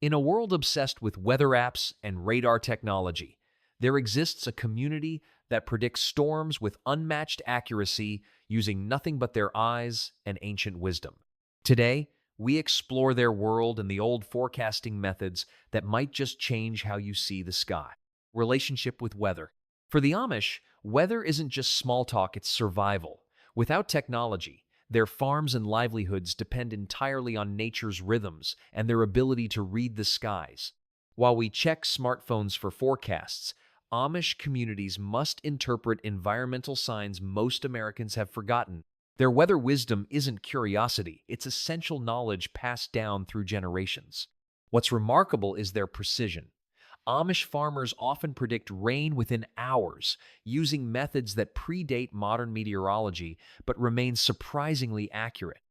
In a world obsessed with weather apps and radar technology, there exists a community that predicts storms with unmatched accuracy using nothing but their eyes and ancient wisdom. Today, we explore their world and the old forecasting methods that might just change how you see the sky. Relationship with weather. For the Amish, weather isn't just small talk, it's survival. Without technology, their farms and livelihoods depend entirely on nature's rhythms and their ability to read the skies. While we check smartphones for forecasts, Amish communities must interpret environmental signs most Americans have forgotten. Their weather wisdom isn't curiosity, it's essential knowledge passed down through generations. What's remarkable is their precision. Amish farmers often predict rain within hours, using methods that predate modern meteorology but remain surprisingly accurate.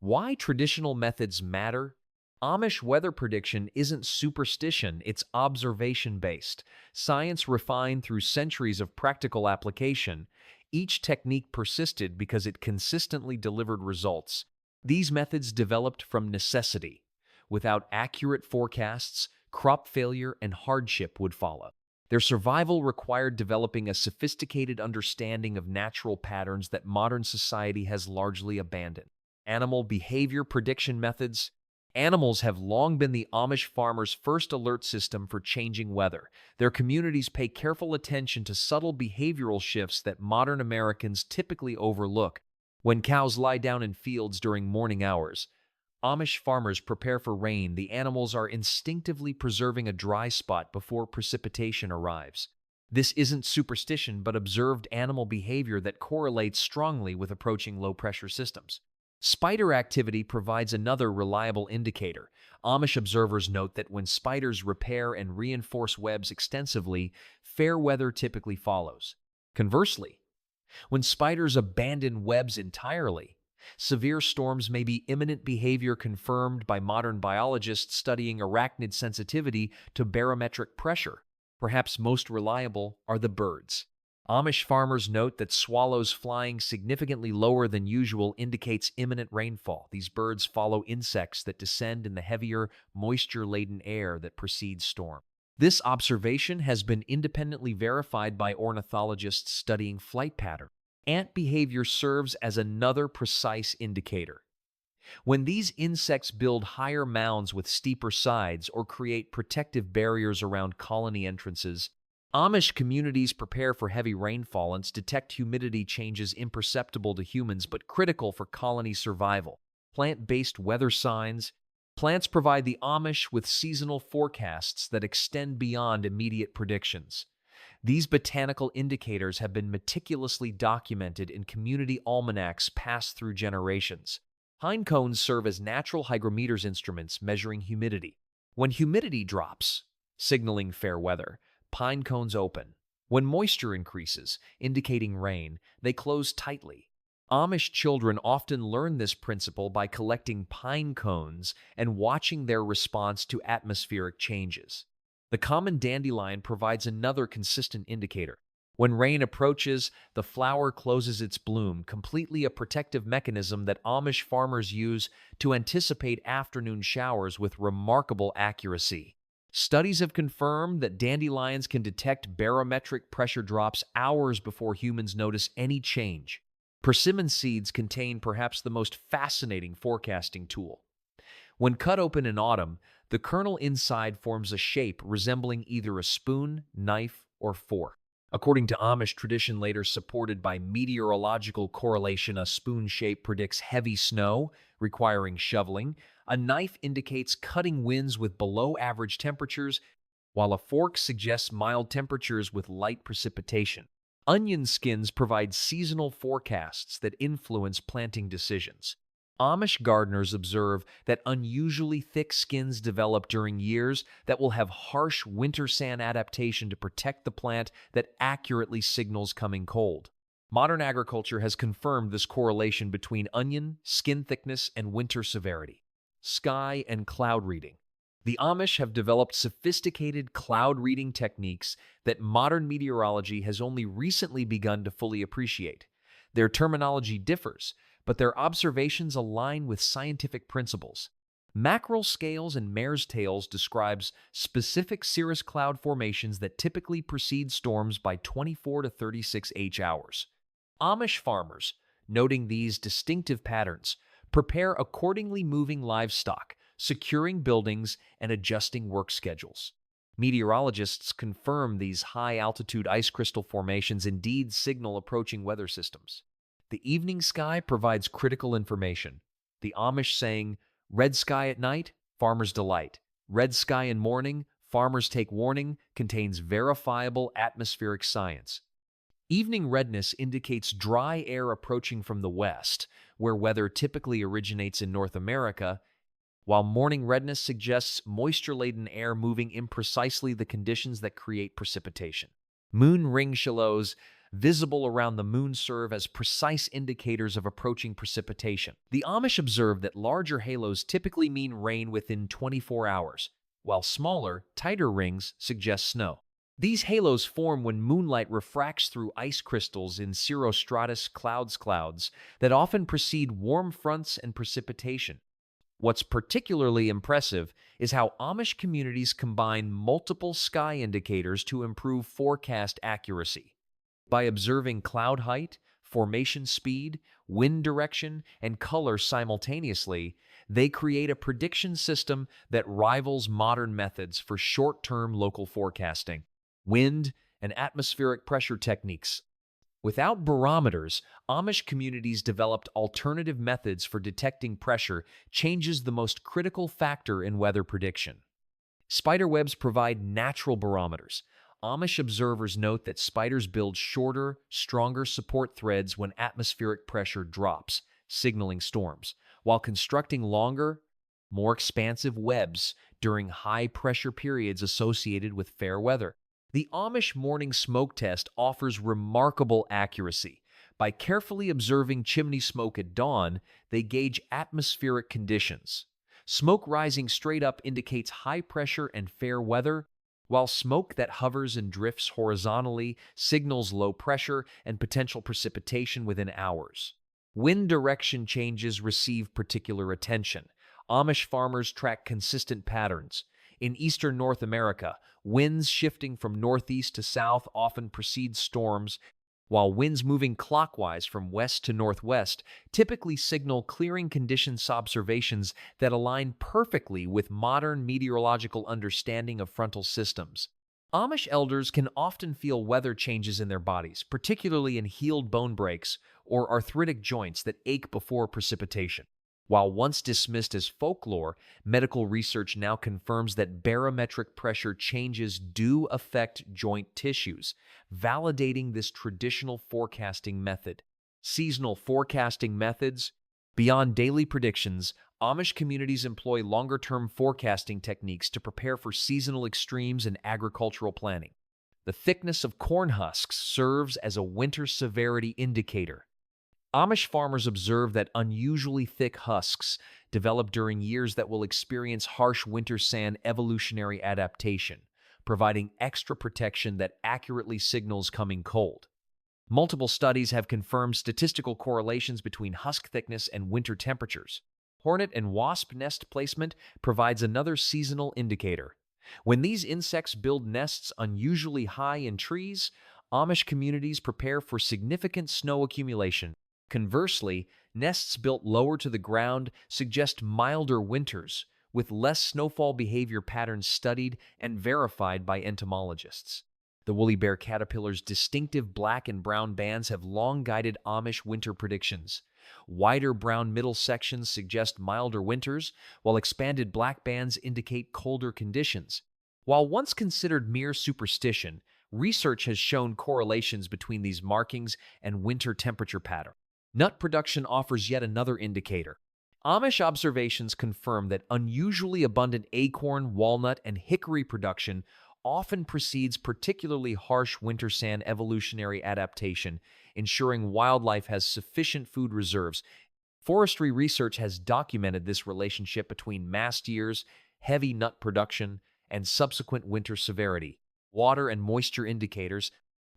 Why traditional methods matter? Amish weather prediction isn't superstition, it's observation-based. Science refined through centuries of practical application. Each technique persisted because it consistently delivered results. These methods developed from necessity. Without accurate forecasts, crop failure and hardship would follow. Their survival required developing a sophisticated understanding of natural patterns that modern society has largely abandoned. Animal behavior prediction methods. Animals have long been the Amish farmers' first alert system for changing weather. Their communities pay careful attention to subtle behavioral shifts that modern Americans typically overlook. When cows lie down in fields during morning hours, Amish farmers prepare for rain. The animals are instinctively preserving a dry spot before precipitation arrives. This isn't superstition, but observed animal behavior that correlates strongly with approaching low-pressure systems. Spider activity provides another reliable indicator. Amish observers note that when spiders repair and reinforce webs extensively, fair weather typically follows. Conversely, when spiders abandon webs entirely, severe storms may be imminent. Behavior confirmed by modern biologists studying arachnid sensitivity to barometric pressure. Perhaps most reliable are the birds. Amish farmers note that swallows flying significantly lower than usual indicates imminent rainfall. These birds follow insects that descend in the heavier, moisture-laden air that precedes storm. This observation has been independently verified by ornithologists studying flight patterns. Ant behavior serves as another precise indicator. When these insects build higher mounds with steeper sides or create protective barriers around colony entrances, Amish communities prepare for heavy rainfall and detect humidity changes imperceptible to humans but critical for colony survival. Plant-based weather signs. Plants provide the Amish with seasonal forecasts that extend beyond immediate predictions. These botanical indicators have been meticulously documented in community almanacs passed through generations. Pine cones serve as natural hygrometers instruments measuring humidity. When humidity drops, signaling fair weather, pine cones open. When moisture increases, indicating rain, they close tightly. Amish children often learn this principle by collecting pine cones and watching their response to atmospheric changes. The common dandelion provides another consistent indicator. When rain approaches, the flower closes its bloom, completely a protective mechanism that Amish farmers use to anticipate afternoon showers with remarkable accuracy. Studies have confirmed that dandelions can detect barometric pressure drops hours before humans notice any change. Persimmon seeds contain perhaps the most fascinating forecasting tool. When cut open in autumn, the kernel inside forms a shape resembling either a spoon, knife, or fork. According to Amish tradition later supported by meteorological correlation, a spoon shape predicts heavy snow, requiring shoveling. A knife indicates cutting winds with below-average temperatures, while a fork suggests mild temperatures with light precipitation. Onion skins provide seasonal forecasts that influence planting decisions. Amish gardeners observe that unusually thick skins develop during years that will have harsh winter sand adaptation to protect the plant that accurately signals coming cold. Modern agriculture has confirmed this correlation between onion, skin thickness, and winter severity. Sky and cloud reading. The Amish have developed sophisticated cloud reading techniques that modern meteorology has only recently begun to fully appreciate. Their terminology differs, but their observations align with scientific principles. Mackerel scales and mare's tails describes specific cirrus cloud formations that typically precede storms by 24 to 36 H hours. Amish farmers, noting these distinctive patterns, prepare accordingly, moving livestock, securing buildings, and adjusting work schedules. Meteorologists confirm these high-altitude ice crystal formations indeed signal approaching weather systems. The evening sky provides critical information. The Amish saying, "Red sky at night, farmers delight. Red sky in morning, farmers take warning," contains verifiable atmospheric science. Evening redness indicates dry air approaching from the west, where weather typically originates in North America, while morning redness suggests moisture-laden air moving in precisely the conditions that create precipitation. Moon ring shallows visible around the moon serve as precise indicators of approaching precipitation. The Amish observe that larger halos typically mean rain within 24 hours, while smaller, tighter rings suggest snow. These halos form when moonlight refracts through ice crystals in cirrostratus clouds that often precede warm fronts and precipitation. What's particularly impressive is how Amish communities combine multiple sky indicators to improve forecast accuracy. By observing cloud height, formation speed, wind direction, and color simultaneously, they create a prediction system that rivals modern methods for short-term local forecasting. Wind and atmospheric pressure techniques. Without barometers, Amish communities developed alternative methods for detecting pressure changes, the most critical factor in weather prediction. Spiderwebs provide natural barometers. Amish observers note that spiders build shorter, stronger support threads when atmospheric pressure drops, signaling storms, while constructing longer, more expansive webs during high-pressure periods associated with fair weather. The Amish morning smoke test offers remarkable accuracy. By carefully observing chimney smoke at dawn, they gauge atmospheric conditions. Smoke rising straight up indicates high pressure and fair weather, while smoke that hovers and drifts horizontally signals low pressure and potential precipitation within hours. Wind direction changes receive particular attention. Amish farmers track consistent patterns. In eastern North America, winds shifting from northeast to south often precede storms, while winds moving clockwise from west to northwest typically signal clearing conditions observations that align perfectly with modern meteorological understanding of frontal systems. Amish elders can often feel weather changes in their bodies, particularly in healed bone breaks or arthritic joints that ache before precipitation. While once dismissed as folklore, medical research now confirms that barometric pressure changes do affect joint tissues, validating this traditional forecasting method. Seasonal forecasting methods. Beyond daily predictions, Amish communities employ longer-term forecasting techniques to prepare for seasonal extremes in agricultural planning. The thickness of corn husks serves as a winter severity indicator. Amish farmers observe that unusually thick husks develop during years that will experience harsh winter sand evolutionary adaptation, providing extra protection that accurately signals coming cold. Multiple studies have confirmed statistical correlations between husk thickness and winter temperatures. Hornet and wasp nest placement provides another seasonal indicator. When these insects build nests unusually high in trees, Amish communities prepare for significant snow accumulation. Conversely, nests built lower to the ground suggest milder winters, with less snowfall behavior patterns studied and verified by entomologists. The woolly bear caterpillar's distinctive black and brown bands have long guided Amish winter predictions. Wider brown middle sections suggest milder winters, while expanded black bands indicate colder conditions. While once considered mere superstition, research has shown correlations between these markings and winter temperature patterns. Nut production offers yet another indicator. Amish observations confirm that unusually abundant acorn, walnut, and hickory production often precedes particularly harsh winter sand evolutionary adaptation, ensuring wildlife has sufficient food reserves. Forestry research has documented this relationship between mast years, heavy nut production, and subsequent winter severity. Water and moisture indicators.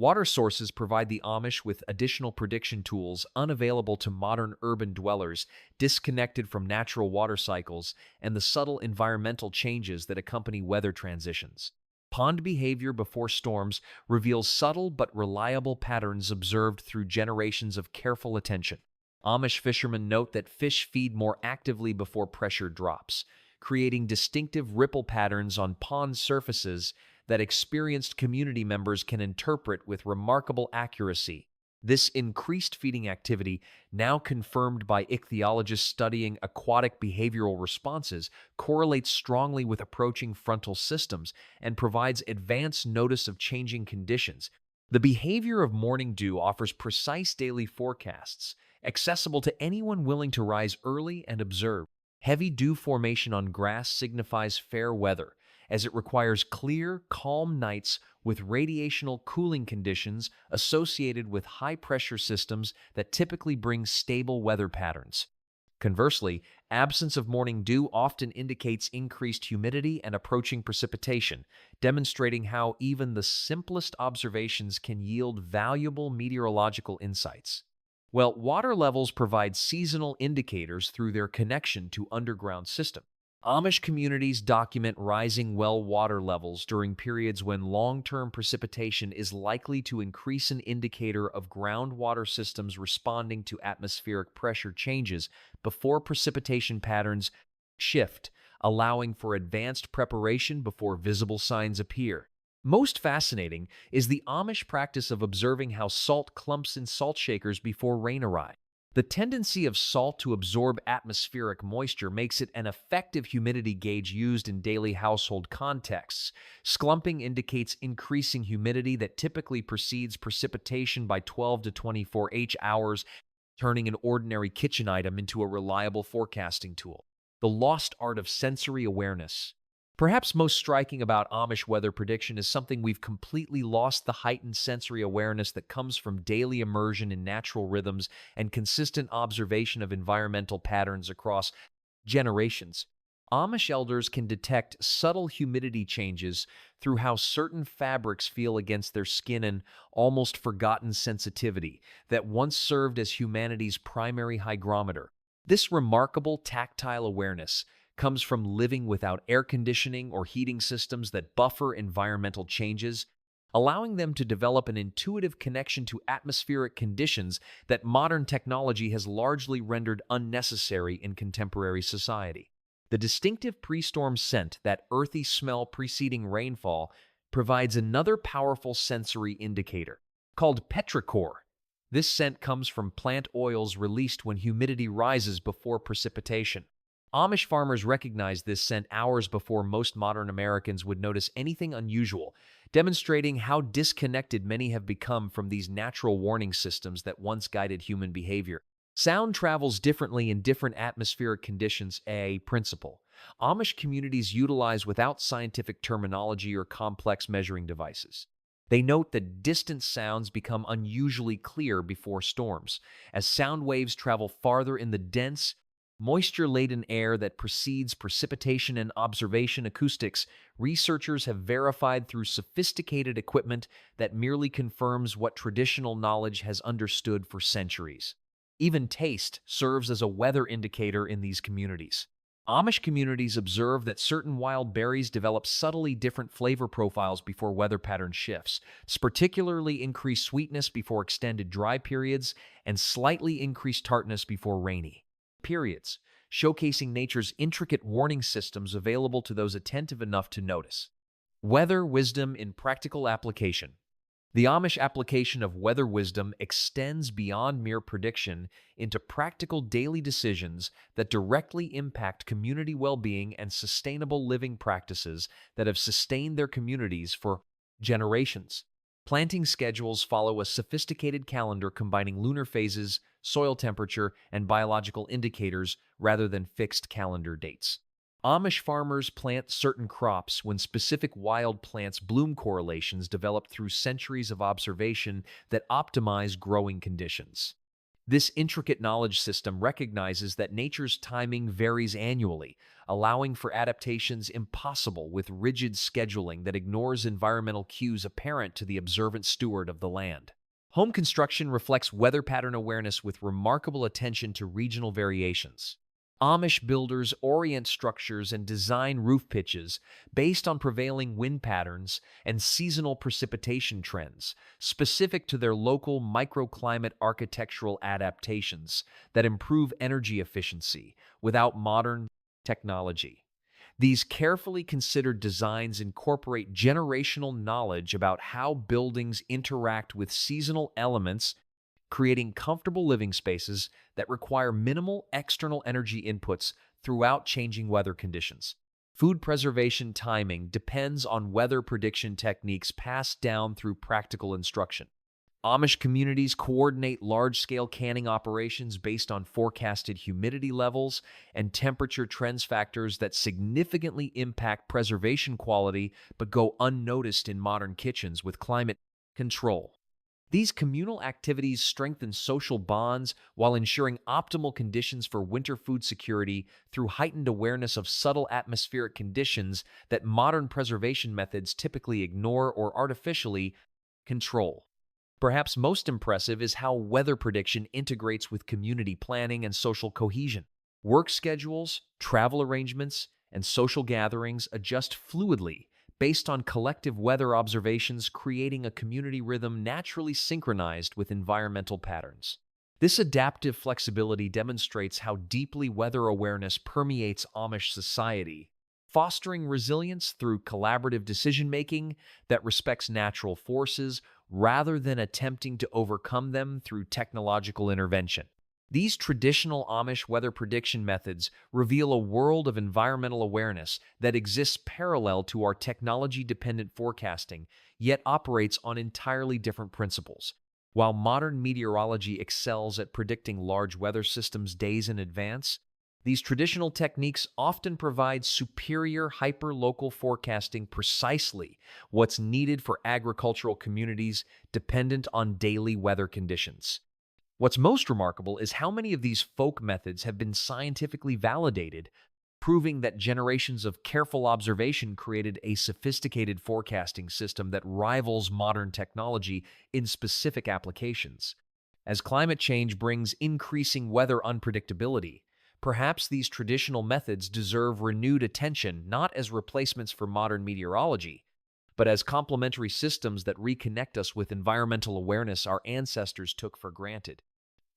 Water sources provide the Amish with additional prediction tools unavailable to modern urban dwellers, disconnected from natural water cycles and the subtle environmental changes that accompany weather transitions. Pond behavior before storms reveals subtle but reliable patterns observed through generations of careful attention. Amish fishermen note that fish feed more actively before pressure drops, creating distinctive ripple patterns on pond surfaces that experienced community members can interpret with remarkable accuracy. This increased feeding activity, now confirmed by ichthyologists studying aquatic behavioral responses, correlates strongly with approaching frontal systems and provides advance notice of changing conditions. The behavior of morning dew offers precise daily forecasts, accessible to anyone willing to rise early and observe. Heavy dew formation on grass signifies fair weather, as it requires clear, calm nights with radiational cooling conditions associated with high-pressure systems that typically bring stable weather patterns. Conversely, absence of morning dew often indicates increased humidity and approaching precipitation, demonstrating how even the simplest observations can yield valuable meteorological insights. Well, water levels provide seasonal indicators through their connection to underground systems. Amish communities document rising well water levels during periods when long-term precipitation is likely to increase, an indicator of groundwater systems responding to atmospheric pressure changes before precipitation patterns shift, allowing for advanced preparation before visible signs appear. Most fascinating is the Amish practice of observing how salt clumps in salt shakers before rain arrives. The tendency of salt to absorb atmospheric moisture makes it an effective humidity gauge used in daily household contexts. Clumping indicates increasing humidity that typically precedes precipitation by 12 to 24 hours, turning an ordinary kitchen item into a reliable forecasting tool. The lost art of sensory awareness. Perhaps most striking about Amish weather prediction is something we've completely lost: the heightened sensory awareness that comes from daily immersion in natural rhythms and consistent observation of environmental patterns across generations. Amish elders can detect subtle humidity changes through how certain fabrics feel against their skin, an almost forgotten sensitivity that once served as humanity's primary hygrometer. This remarkable tactile awareness comes from living without air conditioning or heating systems that buffer environmental changes, allowing them to develop an intuitive connection to atmospheric conditions that modern technology has largely rendered unnecessary in contemporary society. The distinctive pre-storm scent, that earthy smell preceding rainfall, provides another powerful sensory indicator, called petrichor. This scent comes from plant oils released when humidity rises before precipitation. Amish farmers recognized this scent hours before most modern Americans would notice anything unusual, demonstrating how disconnected many have become from these natural warning systems that once guided human behavior. Sound travels differently in different atmospheric conditions, a principle Amish communities utilize without scientific terminology or complex measuring devices. They note that distant sounds become unusually clear before storms, as sound waves travel farther in the dense, moisture-laden air that precedes precipitation. And observation acoustics, researchers have verified through sophisticated equipment that merely confirms what traditional knowledge has understood for centuries. Even taste serves as a weather indicator in these communities. Amish communities observe that certain wild berries develop subtly different flavor profiles before weather pattern shifts, particularly increased sweetness before extended dry periods and slightly increased tartness before rainy periods, showcasing nature's intricate warning systems available to those attentive enough to notice. Weather wisdom in practical application. The Amish application of weather wisdom extends beyond mere prediction into practical daily decisions that directly impact community well-being and sustainable living practices that have sustained their communities for generations. Planting schedules follow a sophisticated calendar combining lunar phases, soil temperature, and biological indicators rather than fixed calendar dates. Amish farmers plant certain crops when specific wild plants bloom, correlations developed through centuries of observation that optimize growing conditions. This intricate knowledge system recognizes that nature's timing varies annually, allowing for adaptations impossible with rigid scheduling that ignores environmental cues apparent to the observant steward of the land. Home construction reflects weather pattern awareness with remarkable attention to regional variations. Amish builders orient structures and design roof pitches based on prevailing wind patterns and seasonal precipitation trends, specific to their local microclimate architectural adaptations that improve energy efficiency without modern technology. These carefully considered designs incorporate generational knowledge about how buildings interact with seasonal elements, creating comfortable living spaces that require minimal external energy inputs throughout changing weather conditions. Food preservation timing depends on weather prediction techniques passed down through practical instruction. Amish communities coordinate large-scale canning operations based on forecasted humidity levels and temperature trends factors that significantly impact preservation quality but go unnoticed in modern kitchens with climate control. These communal activities strengthen social bonds while ensuring optimal conditions for winter food security through heightened awareness of subtle atmospheric conditions that modern preservation methods typically ignore or artificially control. Perhaps most impressive is how weather prediction integrates with community planning and social cohesion. Work schedules, travel arrangements, and social gatherings adjust fluidly based on collective weather observations, creating a community rhythm naturally synchronized with environmental patterns. This adaptive flexibility demonstrates how deeply weather awareness permeates Amish society, fostering resilience through collaborative decision-making that respects natural forces rather than attempting to overcome them through technological intervention. These traditional Amish weather prediction methods reveal a world of environmental awareness that exists parallel to our technology-dependent forecasting, yet operates on entirely different principles. While modern meteorology excels at predicting large weather systems days in advance, these traditional techniques often provide superior hyper-local forecasting, precisely what's needed for agricultural communities dependent on daily weather conditions. What's most remarkable is how many of these folk methods have been scientifically validated, proving that generations of careful observation created a sophisticated forecasting system that rivals modern technology in specific applications. As climate change brings increasing weather unpredictability, perhaps these traditional methods deserve renewed attention not as replacements for modern meteorology, but as complementary systems that reconnect us with environmental awareness our ancestors took for granted.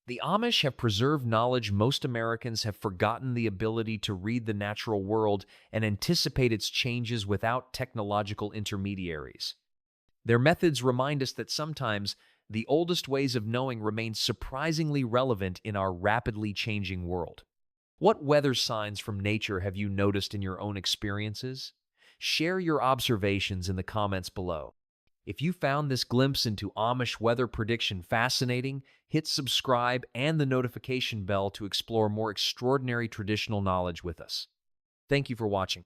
The Amish have preserved knowledge most Americans have forgotten: the ability to read the natural world and anticipate its changes without technological intermediaries. Their methods remind us that sometimes the oldest ways of knowing remain surprisingly relevant in our rapidly changing world. What weather signs from nature have you noticed in your own experiences? Share your observations in the comments below. If you found this glimpse into Amish weather prediction fascinating, hit subscribe and the notification bell to explore more extraordinary traditional knowledge with us. Thank you for watching.